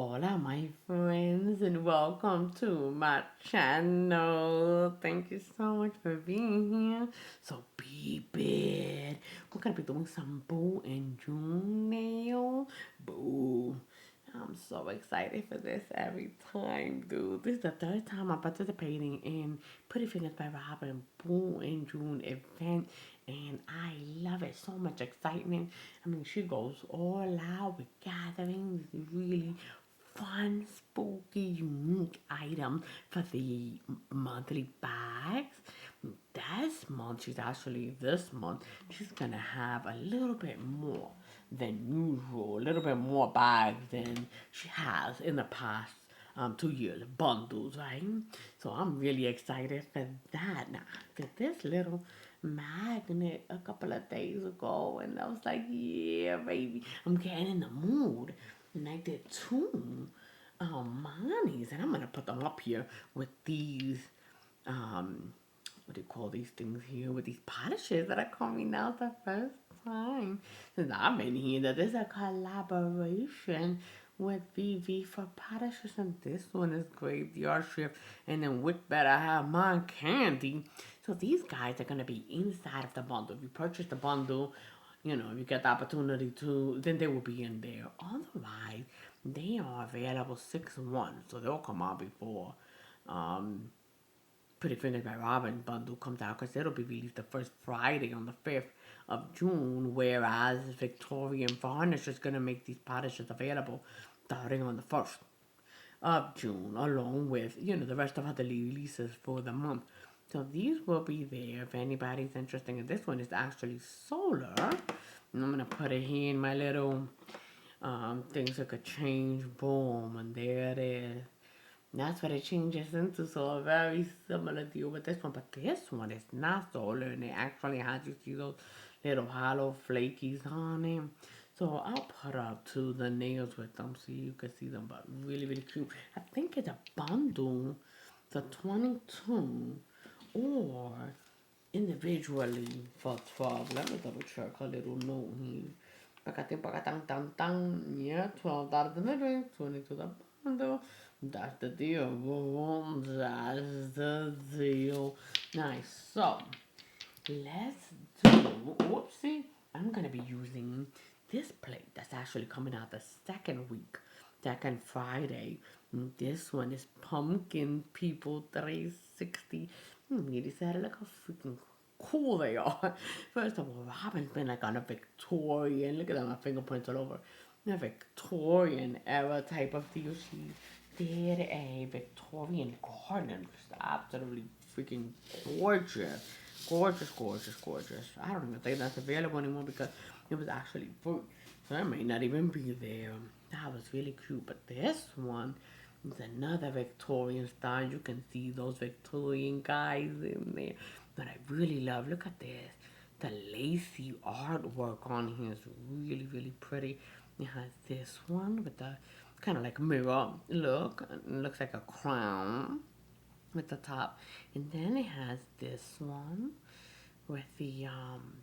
Hola, my friends, and welcome to my channel. Thank you so much for being here. So, baby, we're gonna be doing some Boo and June nail. Boo. I'm so excited for this every time, dude. This is the third time I'm participating in Pretty Fingers by Robin Boo and June event, and I love it. So much excitement. I mean, she goes all out with gathering these really fun, spooky, unique item for the monthly bags. This month, she's gonna have a little bit more than usual, a little bit more bags than she has in the past 2 years, bundles, right? So I'm really excited for that. Now, I did this little magnet a couple of days ago, and I was like, yeah, baby, I'm getting in the mood. And I did two Manis, and I'm gonna put them up here with these um what do you call these things here, with these polishes that are coming out the first time since I've been here. That is a collaboration with VV for polishes, and this one is Graveyard Shift, and then with that I have my candy. So these guys are gonna be inside of the bundle. If you purchase the bundle, if you get the opportunity to, then they will be in there. Otherwise, they are available 6/1, so they'll come out before um, Pretty Fingers by Robin bundle comes out, because it'll be released the first Friday on the 5th of June, whereas Victorian Varnish is going to make these polishes available starting on the 1st of June, along with, the rest of the releases for the month. So these will be there if anybody's interested. And this one is actually solar. And I'm going to put it here in my little things that could change. Boom. And there it is. That's what it changes into. So a very similar deal with this one. But this one is not solar. And it actually has, you see those little hollow flakies on it. So I'll put up to the nails with them so you can see them. But really, really cute. I think it's a bundle for 22 or individually for 12. Let me double check a little note here. Pakating pakatang tang tang. Yeah, $12 delivery, 22 the bundle. That's the deal. Boom. That's the deal. Nice. So let's do. Oopsie. I'm gonna be using this plate that's actually coming out the second week, second Friday. This one is Pumpkin People 360. You decided, look how freaking cool they are. First of all, Robin's been like on a Victorian, look at that, my fingerprints all over, a Victorian era type of deal. She did a Victorian garden, just absolutely freaking gorgeous. Gorgeous, gorgeous, gorgeous. I don't even think that's available anymore because it was actually fruit. So it may not even be there. That was really cute. But this one is another Victorian style. You can see those Victorian guys in there that I really love. Look at this. The lacy artwork on here is really, really pretty. It has this one with the kind of like mirror look. It looks like a crown with the top. And then it has this one with the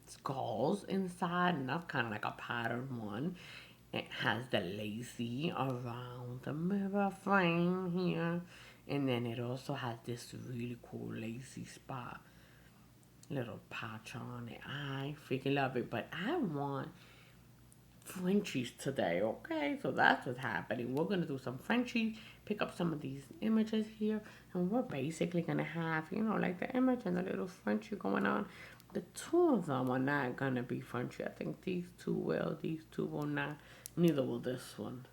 skulls inside, and that's kind of like a pattern one. It has the lacy around the mirror frame here, and then it also has this really cool lacy spot, little patch on it. I freaking love it, but I want Frenchies today, okay? So that's what's happening. We're gonna do some Frenchies, pick up some of these images here, and we're basically gonna have, like the image and the little Frenchie going on. The two of them are not gonna be Frenchie. I think these two will, these two will not. Neither will this one.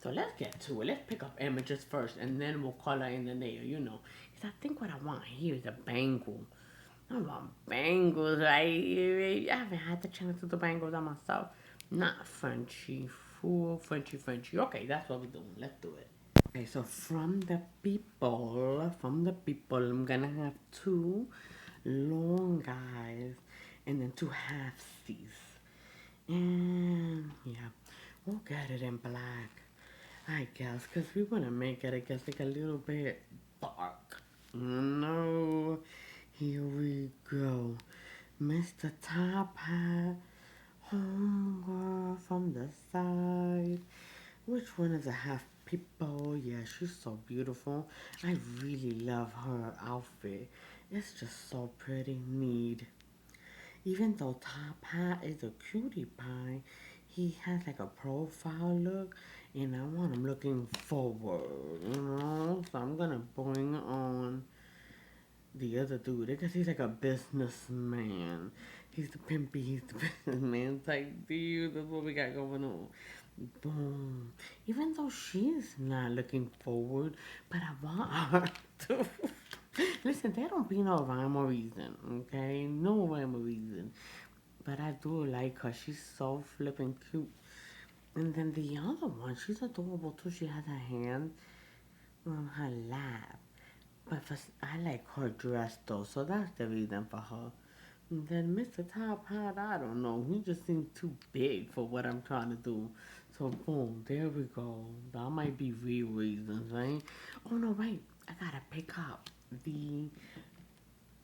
So let's get to it. Let's pick up images first, and then we'll color in the nail, Because I think what I want here is a bangle. I want bangles right here. I haven't had the chance to do bangles on myself. Not Frenchy, full Frenchy. Okay, that's what we're doing. Let's do it. Okay, so from the people, I'm gonna have two long guys and then two halfsies. And yeah, we'll get it in black, I guess, because we want to make it, I guess, like a little bit dark. No, here we go. Mr. Top Hat, homegirl from the side. Which one is a half people. Yeah, she's so beautiful. I really love her outfit. It's just so pretty neat. Even though Top Hat is a cutie pie, he has like a profile look, and I want him looking forward, you know? So I'm gonna bring on the other dude because he's like a businessman. He's the pimpy, he's the businessman type dude. That's what we got going on. Boom. Even though she's not looking forward, but I want her to. Listen, there don't be no rhyme or reason, okay? No rhyme or reason. But I do like her. She's so flippin' cute. And then the other one, she's adorable too. She has her hand on her lap. But I like her dress though, so that's the reason for her. And then Mr. Top Hat, I don't know. He just seems too big for what I'm trying to do. So boom, there we go. That might be real reasons, right? Oh no, wait. I gotta pick up the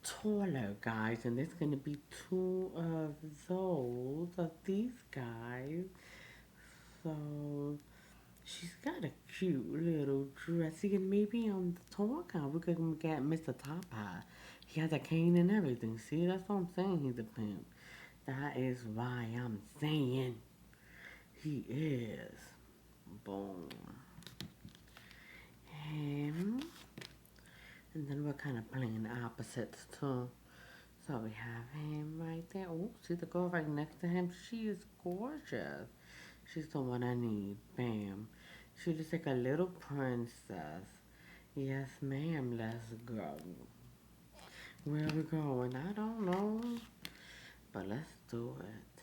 taller guys, and there's gonna be two of those of these guys. So she's got a cute little dress. See, and maybe on the tall guy we could get Mr. Top Hat. He has a cane and everything. See, that's what I'm saying. He's a pimp. That is why I'm saying he is. Boom. Him. And then we're kind of playing opposites too. So we have him right there. Oh, see the girl right next to him? She is gorgeous. She's the one I need. Bam. She looks like a little princess. Yes, ma'am. Let's go. Where are we going? I don't know. But let's do it.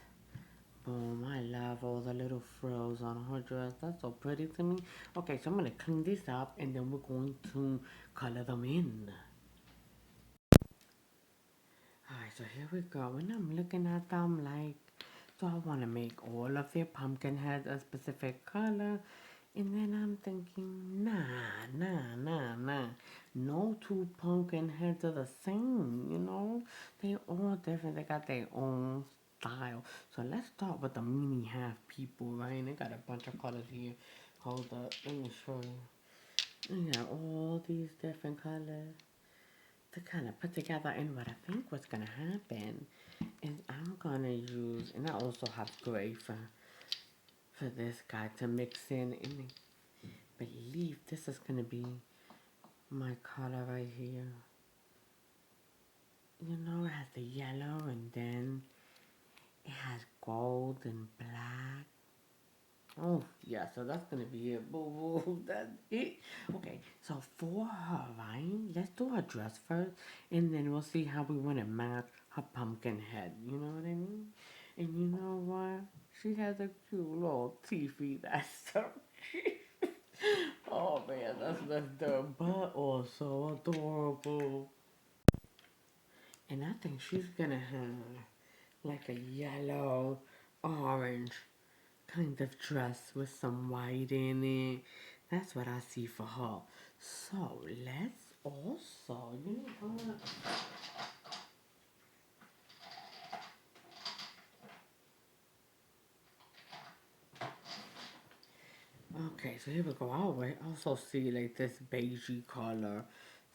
Boom. I love all the little frills on her dress. That's so pretty to me. Okay, so I'm going to clean this up and then we're going to color them in. Alright, so here we go. And I'm looking at them like, so I want to make all of their pumpkin heads a specific color. And then I'm thinking, nah. No two pumpkin heads are the same, you know? They all different. They got their own style. So let's start with the mini half people, right? They got a bunch of colors here. Hold up, let me show you. They got all these different colors to kind of put together. And what I think what's going to happen is I'm going to use, and I also have gray for this guy to mix in. And I believe this is going to be my color right here. You know, it has the yellow and then it has gold and black. Oh, yeah, so that's going to be it. Boo, boo, that's it. Okay, so for her, right, let's do her dress first, and then we'll see how we want to match her pumpkin head. You know what I mean? And you know what? She has a cute little teethy. That's so cute. Oh, man, that's messed up, but also adorable. And I think she's going to have like a yellow, orange kind of dress with some white in it. That's what I see for her. So let's also, you know what? Okay, so here we go. I also see like this beigey color.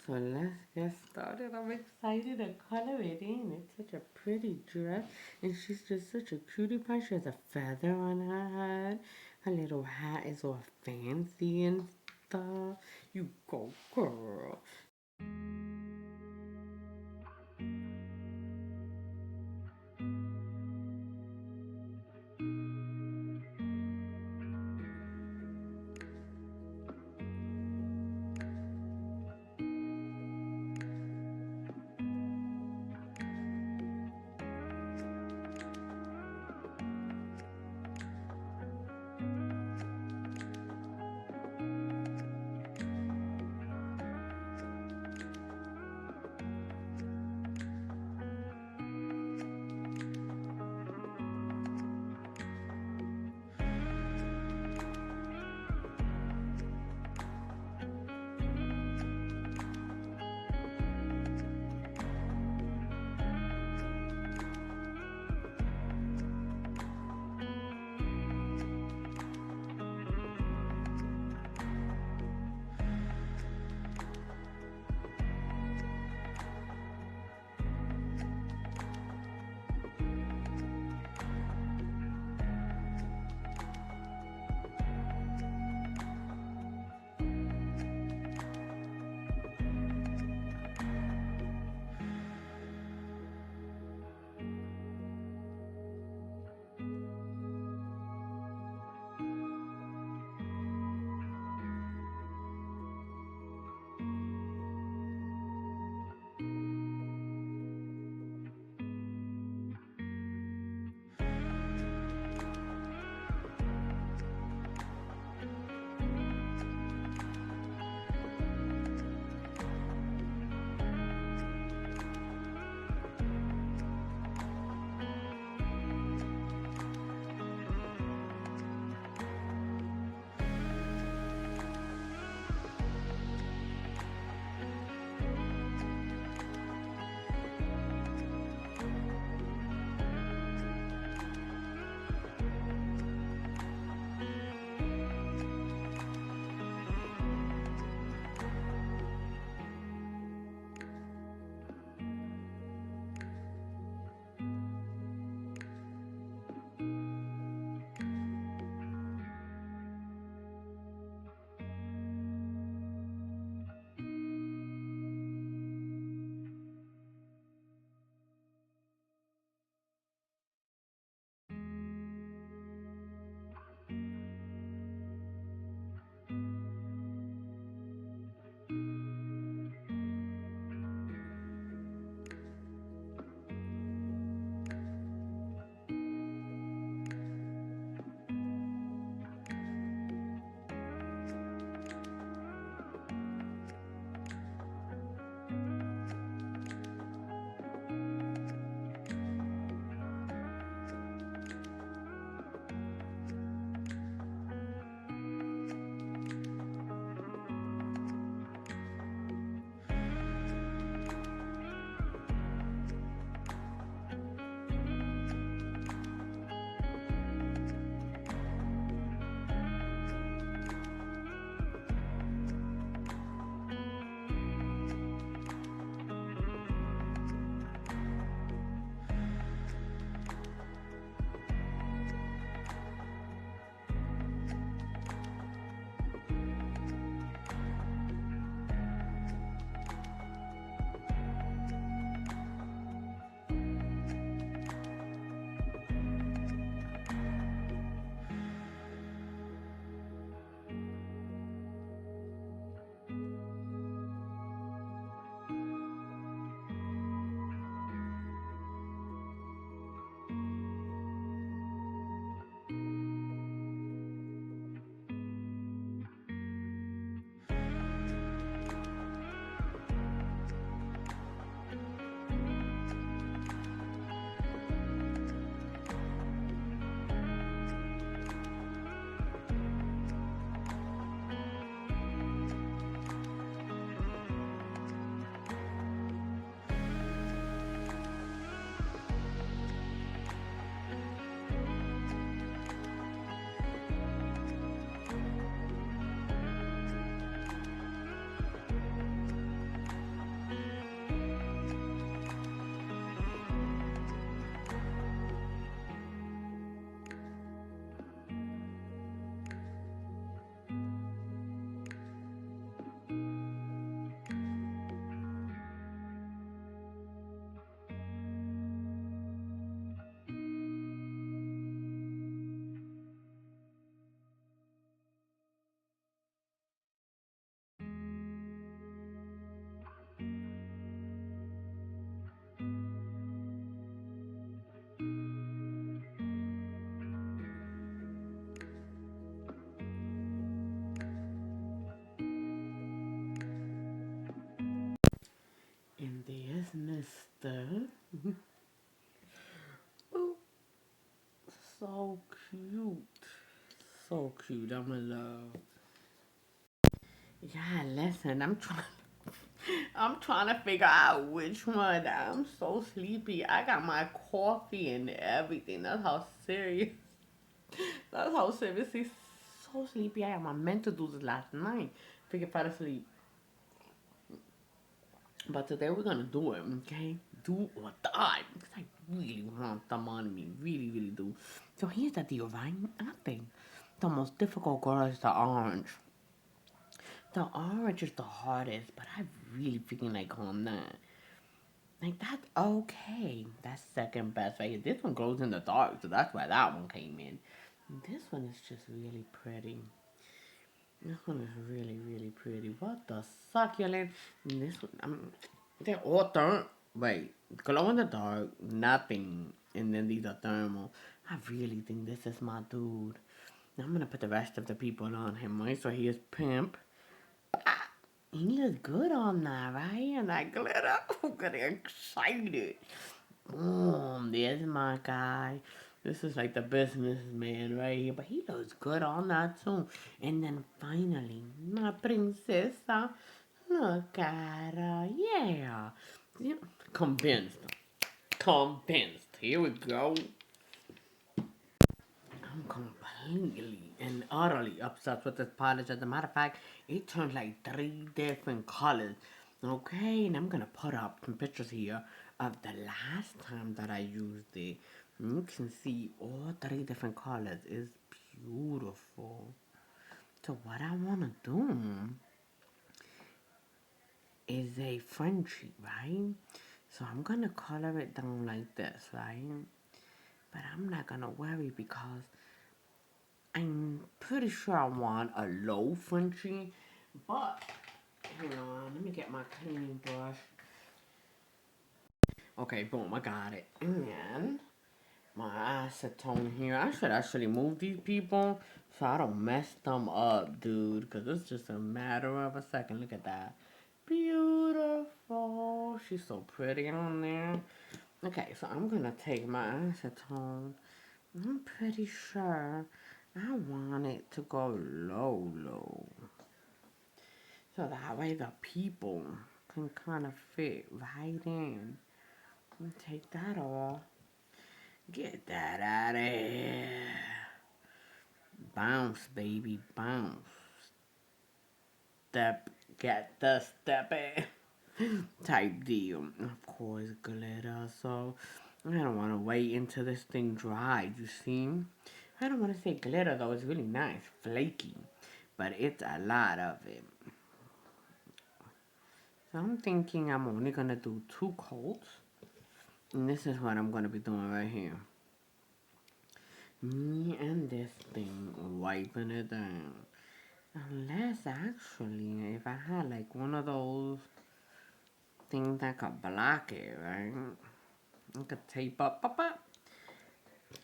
So let's get started. I'm excited to color it in. It's such a pretty dress. And she's just such a cutie pie. She has a feather on her head. Her little hat is all fancy and stuff. You go, girl. sister. Oh, so cute. So cute. I'm in love. Yeah, listen, I'm trying to figure out which one. I'm so sleepy. I got my coffee and everything. That's how serious. That's how seriously so sleepy I am. I meant to do this last night. Figure fell asleep. But today we're gonna do it, okay? Do or die. Because I really want them on me. Really, really do. So here's the deal, right? I think the most difficult girl is the orange. The orange is the hardest, but I really freaking like on that. Like that's okay. That's second best right here. This one glows in the dark, so that's why that one came in. This one is just really pretty. This one is really, really pretty. What the succulent? And this one, they're all wait, glow in the dark, nothing. And then these are thermal. I really think this is my dude. Now I'm gonna put the rest of the people on him, right? So he is pimp. Ah, he looks good on that, right? And that glitter. I'm getting excited. There's my guy. This is like the businessman right here, but he looks good on that too. And then finally, my princesa. Look at her. Yeah. Yeah. Convinced. Convinced. Here we go. I'm completely and utterly obsessed with this polish. As a matter of fact, it turned like 3 different colors. Okay, and I'm gonna put up some pictures here of the last time that I used it. You can see all 3 different colors. It's beautiful. So what I wanna do is a Frenchie, right? So I'm gonna color it down like this, right? But I'm not gonna worry because I'm pretty sure I want a low Frenchie, but hang on, let me get my cleaning brush. Okay, boom, I got it. And my acetone here. I should actually move these people so I don't mess them up, dude, because it's just a matter of a second. Look at that. Beautiful. She's so pretty on there. Okay, so I'm gonna take my acetone. I'm pretty sure I want it to go low, low. So that way the people can kind of fit right in. Take that off. Get that out of here. Bounce, baby, bounce. Step, get the step in. Type deal. Of course, glitter. So I don't want to wait until this thing dries, you see? I don't want to say glitter though, it's really nice, flaky. But it's a lot of it. So I'm thinking I'm only going to do 2 coats. And this is what I'm going to be doing right here. Me and this thing wiping it down. Unless actually, if I had like one of those things that could block it, right? I could tape up,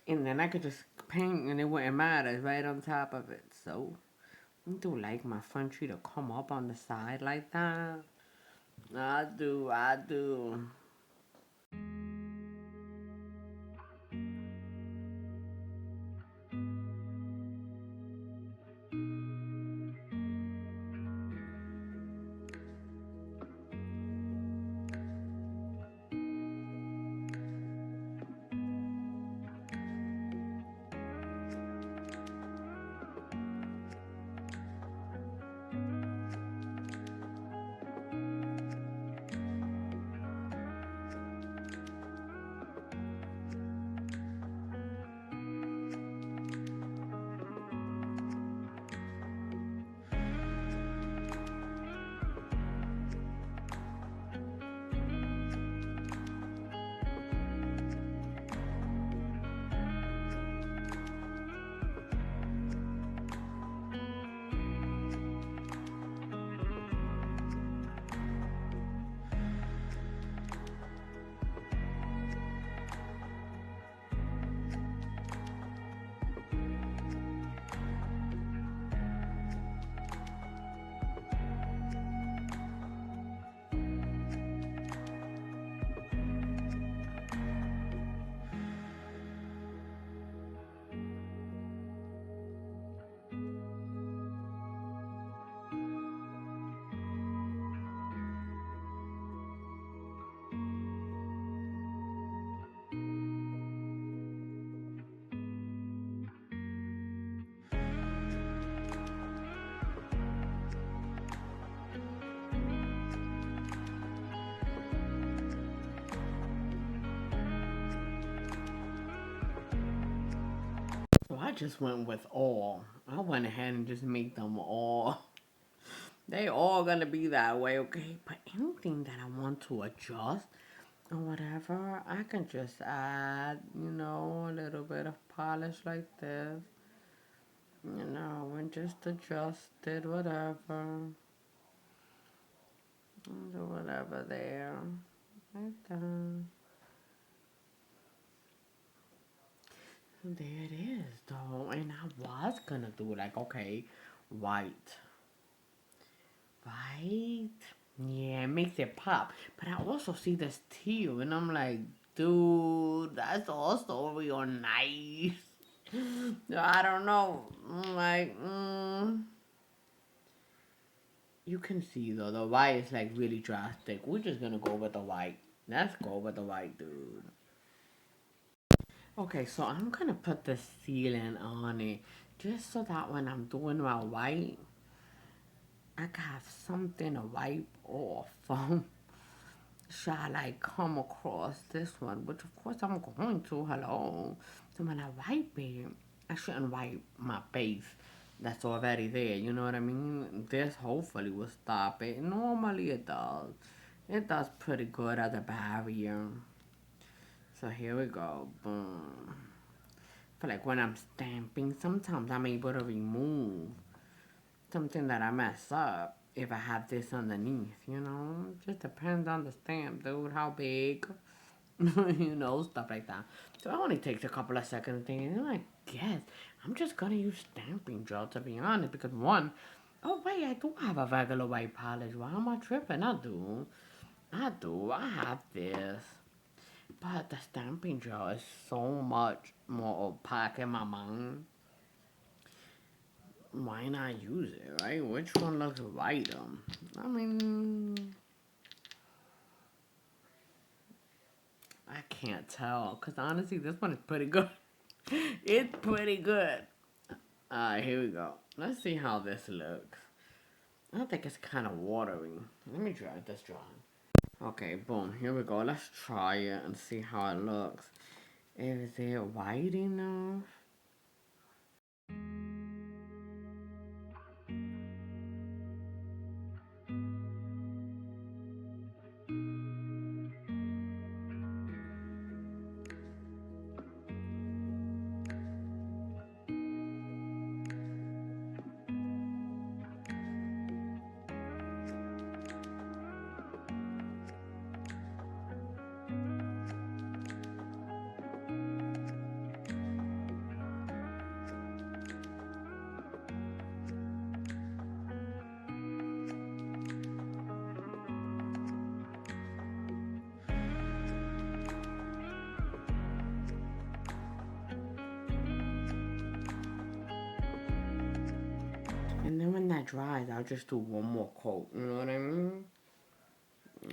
and then I could just paint and it wouldn't matter. It's right on top of it. So, I do like my front tree to come up on the side like that. I do. just went with all. I went ahead and just made them all. They all gonna be that way, okay? But anything that I want to adjust or whatever, I can just add, a little bit of polish like this. And just adjust it, whatever. Do whatever there. Like that. There it is, though. And I was gonna do like, okay, white. Right? Yeah, it makes it pop. But I also see this teal, and I'm like, dude, that's also real nice. I don't know. I'm like, You can see, though, the white is like really drastic. We're just gonna go with the white. Let's go with the white, dude. Okay, so I'm gonna put the sealant on it just so that when I'm doing my white, I got something to wipe off. Should I like come across this one, which of course I'm going to, hello. So when I wipe it, I shouldn't wipe my face that's already there, you know what I mean? This hopefully will stop it. Normally it does. It does pretty good as a barrier. So here we go, boom. I feel like when I'm stamping, sometimes I'm able to remove something that I mess up if I have this underneath. Just depends on the stamp, dude, how big, stuff like that. So it only takes a couple of seconds and I guess I'm just gonna use stamping gel, to be honest, because one, oh wait, I do have a regular white polish. Why am I tripping? I have this. But the stamping gel is so much more opaque in my mind. Why not use it, right? Which one looks right? I mean, I can't tell, because honestly, this one is pretty good. It's pretty good. Alright, here we go. Let's see how this looks. I think it's kind of watery. Let me try this drawing. Okay, boom. Here we go. Let's try it and see how it looks. Is it white enough? And then when that dries, I'll just do one more coat. You know what I mean?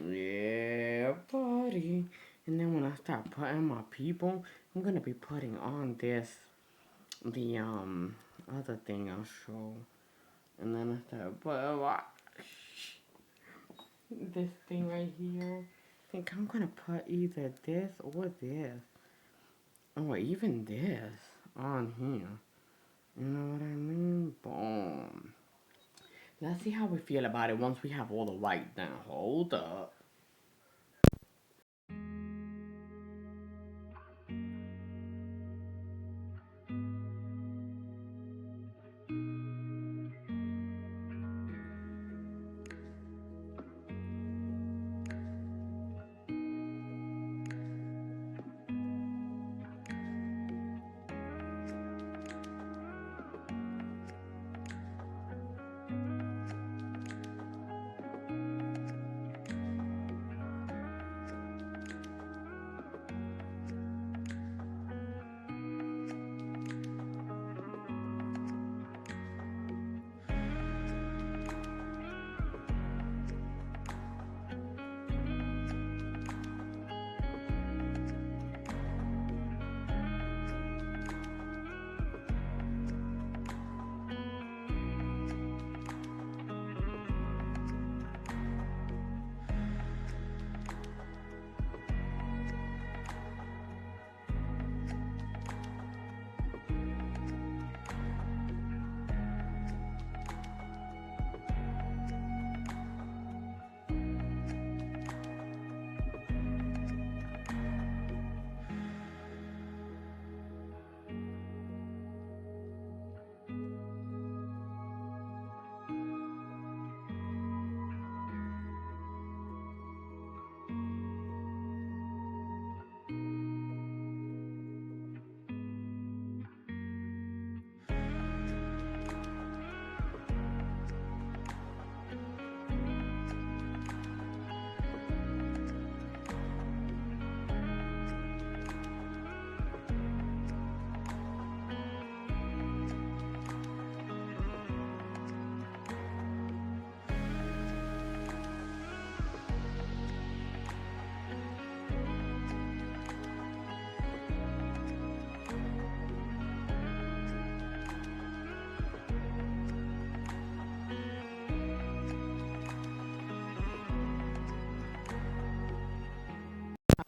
Yeah, buddy. And then when I start putting my people, I'm gonna be putting on the other thing I'll show. And then I start putting this thing right here. I think I'm gonna put either this or this. Or even this on here. You know what I mean? Boom. Let's see how we feel about it once we have all the white down. Hold up.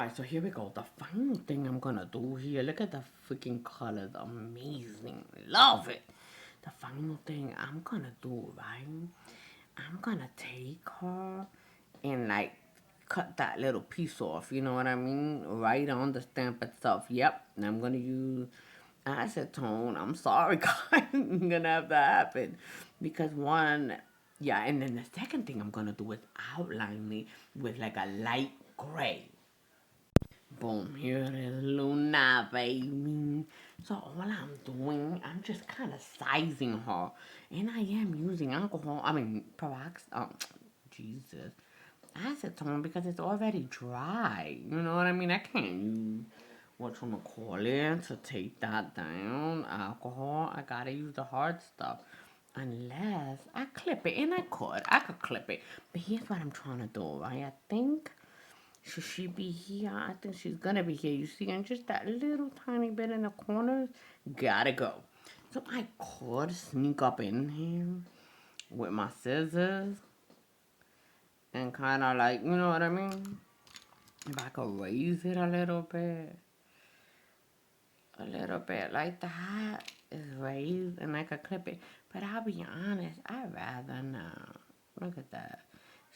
Alright, so here we go. The final thing I'm gonna do here. Look at the freaking colors. Amazing. Love it. The final thing I'm gonna do, right? I'm gonna take her and like cut that little piece off. You know what I mean? Right on the stamp itself. Yep. And I'm gonna use acetone. I'm sorry, guys. I'm gonna have that happen. Because one, yeah, and then the second thing I'm gonna do is outline me with like a light gray. Boom, here it is, Luna, baby. So all I'm doing, I'm just kind of sizing her. And I am using Jesus, acetone because it's already dry. You know what I mean? I can't use whatchamacallit to take that down. Alcohol, I gotta use the hard stuff. Unless I clip it, and I could clip it. But here's what I'm trying to do, right? I think should she be here? I think she's gonna be here. You see, and just that little tiny bit in the corners, gotta go. So I could sneak up in here with my scissors and kind of like, you know what I mean? If I could raise it a little bit like that, is raised, and I could clip it. But I'll be honest, I'd rather not. Look at that.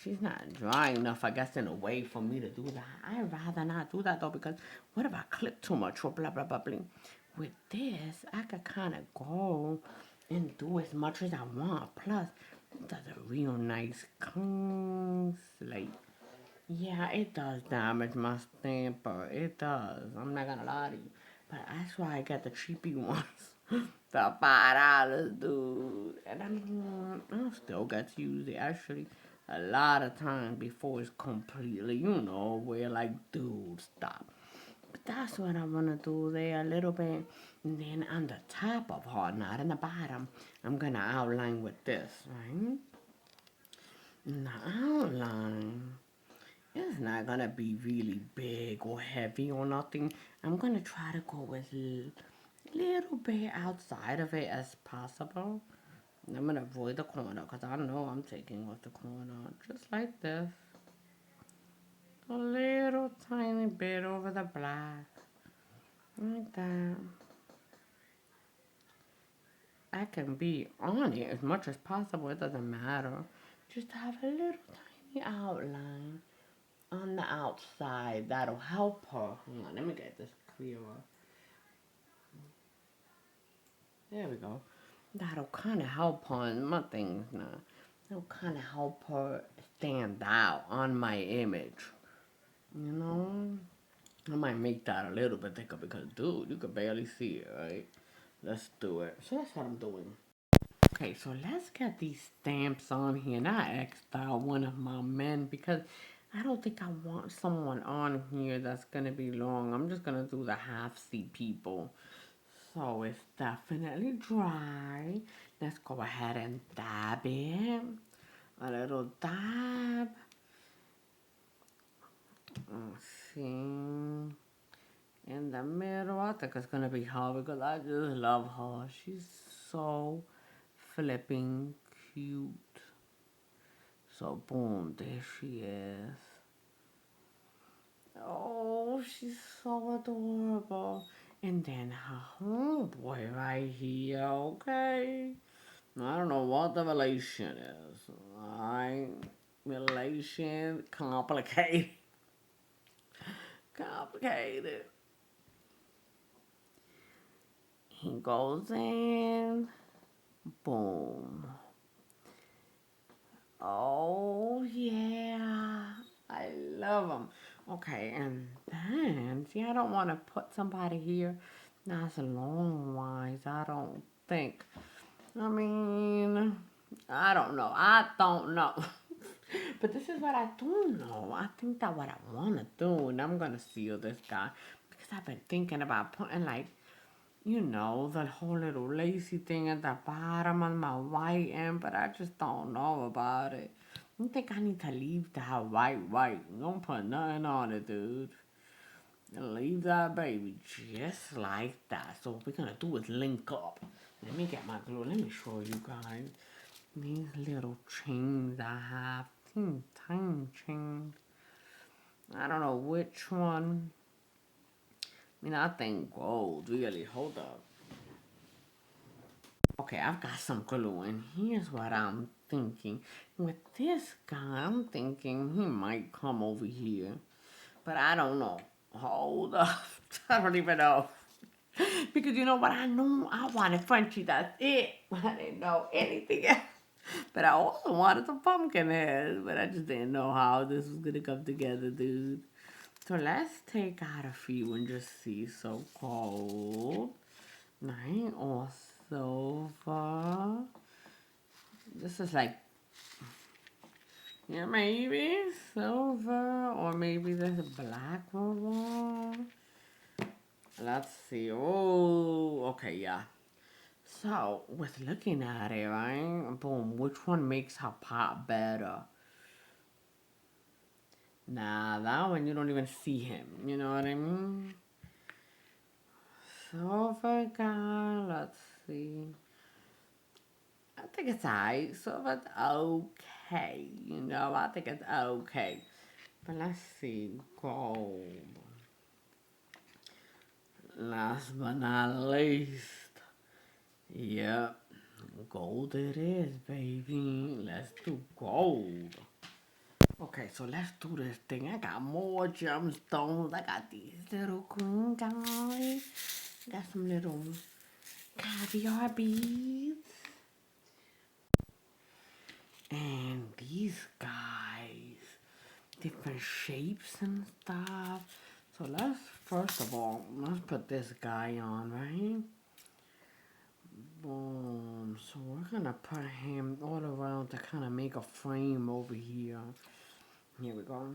She's not dry enough, I guess, in a way for me to do that. I'd rather not do that, though, because what if I clip too much or blah, blah, blah, blah. With this, I could kind of go and do as much as I want. Plus, it does a real nice clean slate. Yeah, it does damage my stamper. It does. I'm not gonna lie to you. But that's why I get the cheapy ones. The $5, dude. And I mean, I'll still get to use it actually a lot of times before it's completely, where like, dude, stop. But that's what I wanna do there a little bit. And then on the top of her, not in the bottom, I'm gonna outline with this, right? And the outline, it's not gonna be really big or heavy or nothing. I'm gonna try to go as little bit outside of it as possible. And I'm gonna avoid the corner because I know I'm taking off the corner just like this. A little tiny bit over the black. Like that. I can be on it as much as possible. It doesn't matter. Just have a little tiny outline on the outside that'll help her. Hang on, let me get this clearer. There we go. That'll kind of help her in my things now. That'll kind of help her stand out on my image. You know? I might make that a little bit thicker because, dude, you can barely see it, right? Let's do it. So that's what I'm doing. Okay, so let's get these stamps on here. And I asked out one of my men because I don't think I want someone on here that's going to be long. I'm just going to do the half-C people. So it's definitely dry. Let's go ahead and dab it. A little dab. Let's see. In the middle, I think it's gonna be her because I just love her. She's so flipping cute. So boom, there she is. Oh, she's so adorable. And then her homeboy right here, okay? I don't know what the relation is. Alright? Relation, complicated. Complicated. He goes in. Boom. Oh, yeah. I love him. Okay, and then, see, I don't want to put somebody here that's long-wise. I don't think. I mean, I don't know. I don't know. But this is what I do know. I think that what I want to do, and I'm going to seal this guy, because I've been thinking about putting, like, the whole little lacy thing at the bottom on my white end, but I just don't know about it. I think I need to leave that white. Don't put nothing on it, dude. Leave that baby just like that. So what we're gonna do is link up. Let me get my glue. Let me show you guys these little chains I have. Tiny chains. I don't know which one. I mean, I think gold, really. Hold up. Okay, I've got some glue, and here's what I'm thinking. With this guy, I'm thinking he might come over here. But I don't know. Hold up. I don't even know. Because you know what? I knew I wanted Frenchie, that's it. I didn't know anything else. But I also wanted some pumpkin heads. But I just didn't know how this was going to come together, dude. So let's take out a few and just see. So gold. Nine or silver. This is like, yeah, maybe silver, or maybe there's a black one. Let's see. Oh, okay, yeah. So, with looking at it, right? Boom, which one makes her pop better? Nah, that one you don't even see him. You know what I mean? Silver guy, let's see. I think it's alright. Silver's okay. You know, I think it's okay. But let's see. Gold. Last but not least. Yep. Gold it is, baby. Let's do gold. Okay, so let's do this thing. I got more gemstones. I got these little green guys. Got some little caviar beads. And these guys. Different shapes and stuff. So let's, first of all, let's put this guy on, right? Boom. So we're gonna put him all around to kind of make a frame over here. Here we go.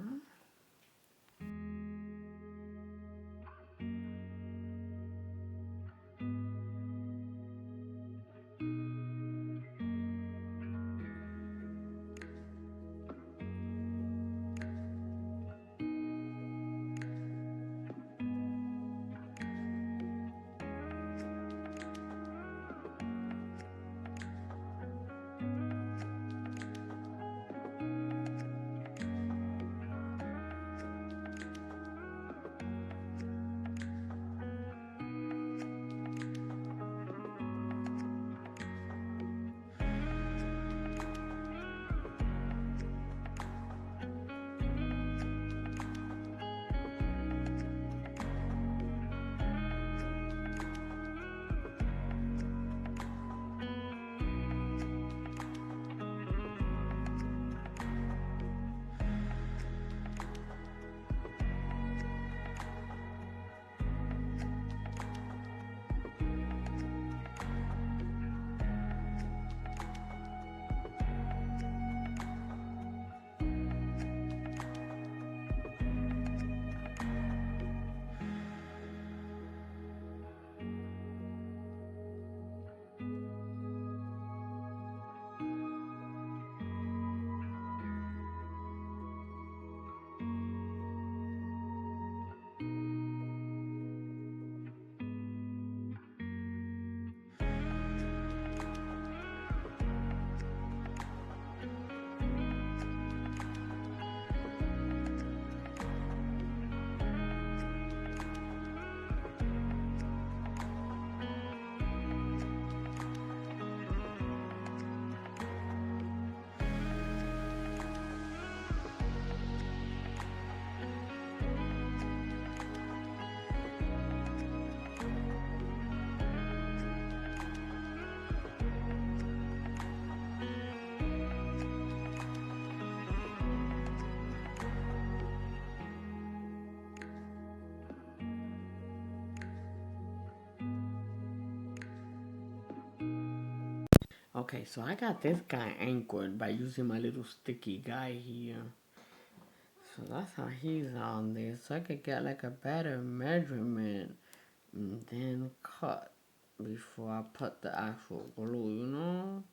Okay, so I got this guy anchored by using my little sticky guy here. So that's how he's on there. So I could get like a better measurement and then cut before I put the actual glue, you know?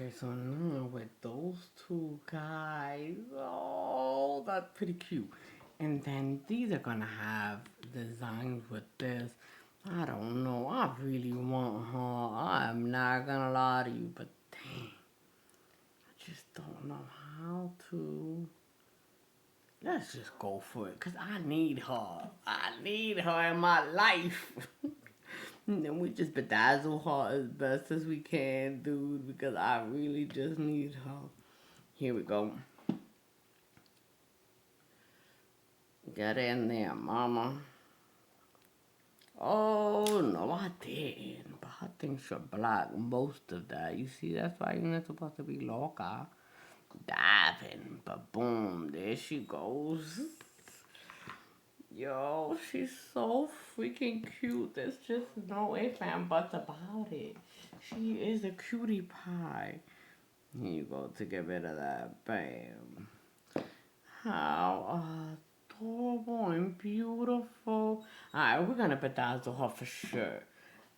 Okay, so now with those two guys, oh, that's pretty cute. And then these are gonna have designs with this. I don't know. I really want her. I'm not gonna lie to you, but dang, I just don't know how to. Let's just go for it, cause I need her. I need her in my life. And then we just bedazzle her as best as we can, dude, because I really just need her. Here we go. Get in there, mama. Oh, no, I didn't. But her things should block most of that. You see, that's why you're not supposed to be loca. Diving. But boom, there she goes. Yo, she's so freaking cute. There's just no ifs and buts about it. She is a cutie pie. Here you go to get rid of that. Bam. How adorable and beautiful. Alright, we're gonna bedazzle her for sure.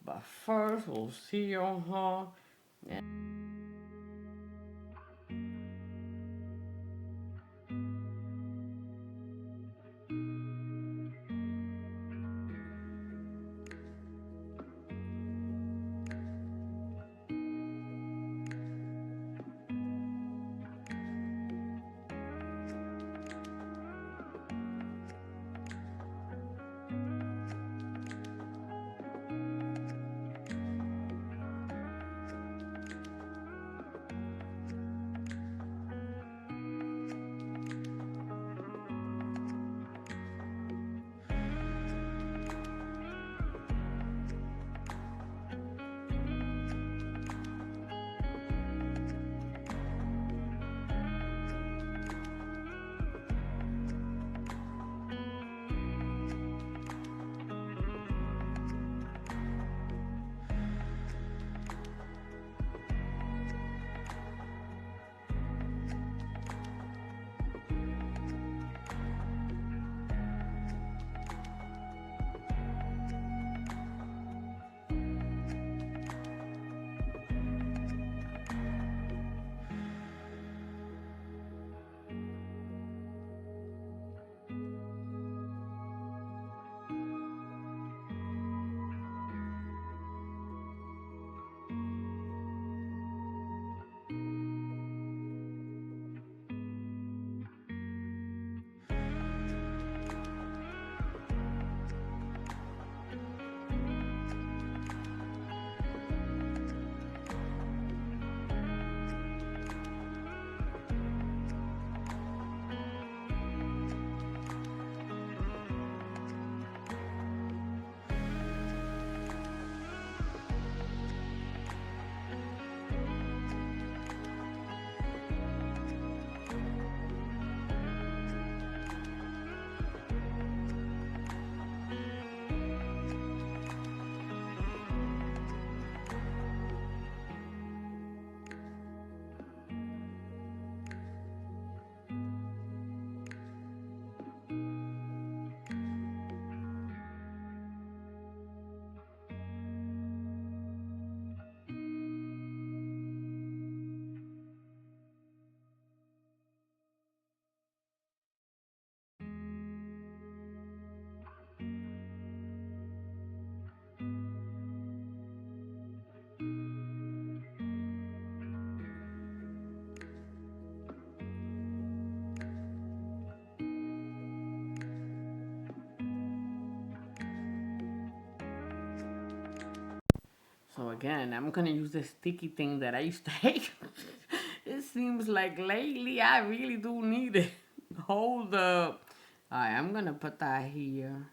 But first, we'll see on her. So again, I'm gonna use this sticky thing that I used to hate. It seems like lately I really do need it. Hold up. Alright, I'm gonna put that here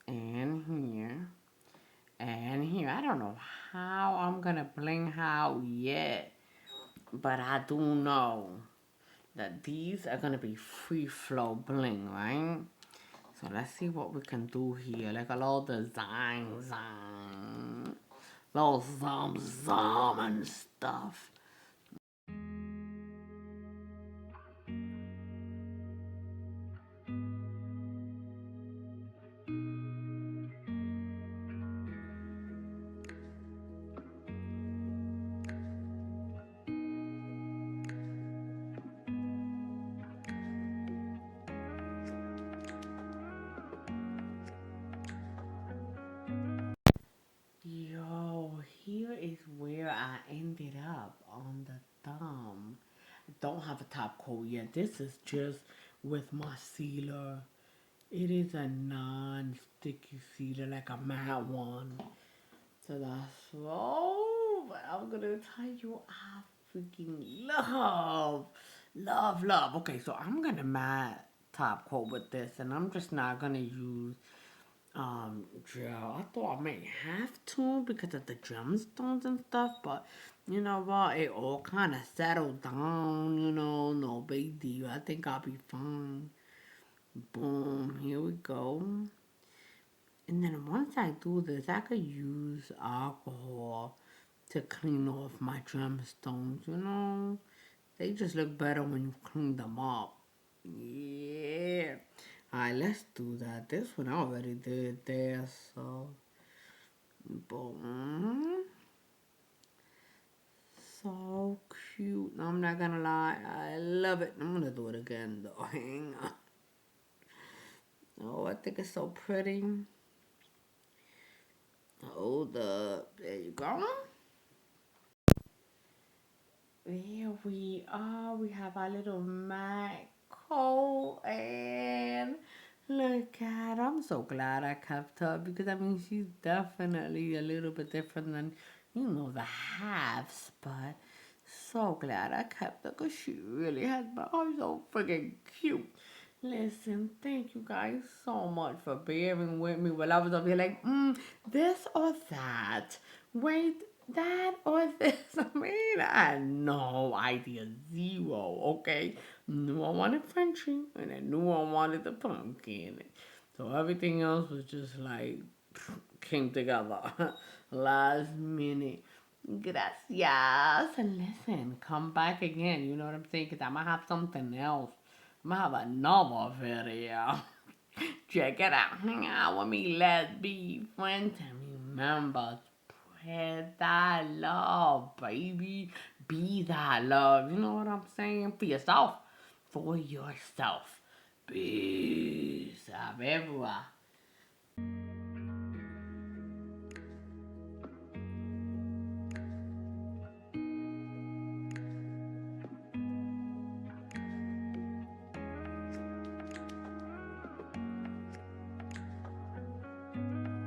and here and here. I don't know how I'm gonna bling out yet, but I do know that these are gonna be free flow bling, right? So let's see what we can do here. Like a little design, little zom and stuff. top coat yet. This is just with my sealer. It is a non-sticky sealer, like a matte one. So that's all. But I'm gonna tell you, I freaking love. Okay, so I'm gonna matte top coat with this, and I'm just not gonna use gel. I thought I might have to because of the gemstones and stuff, but you know what? It all kind of settled down. No big deal. I think I'll be fine. Boom. Here we go. And then once I do this, I could use alcohol to clean off my gemstones. They just look better when you clean them up. Yeah. Alright, let's do that. This one I already did there, so boom. So cute. I'm not gonna lie, I love it. I'm gonna do it again though. Hang on. Oh, I think it's so pretty. Hold up. There you go. There we are. We have our little Mac coat, and look at her. I'm so glad I kept her because I mean she's definitely a little bit different than the halves, but so glad I kept her because she really has my heart so freaking cute. Listen, thank you guys so much for bearing with me while I was over here like, this or that. Wait, that or this. I mean, I had no idea. Zero, okay? Knew I wanted Frenchie, and I knew I wanted the pumpkin. So everything else was just like, came together. Last minute. Gracias. And listen, come back again. You know what I'm saying? Because I'm going to have something else. I'm going to have another video. Check it out. Hang out with me. Let's be friends. And remember, spread that love, baby. Be that love. You know what I'm saying? For yourself. For yourself. Peace. Everywhere.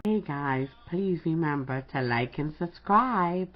Hey guys, please remember to like and subscribe.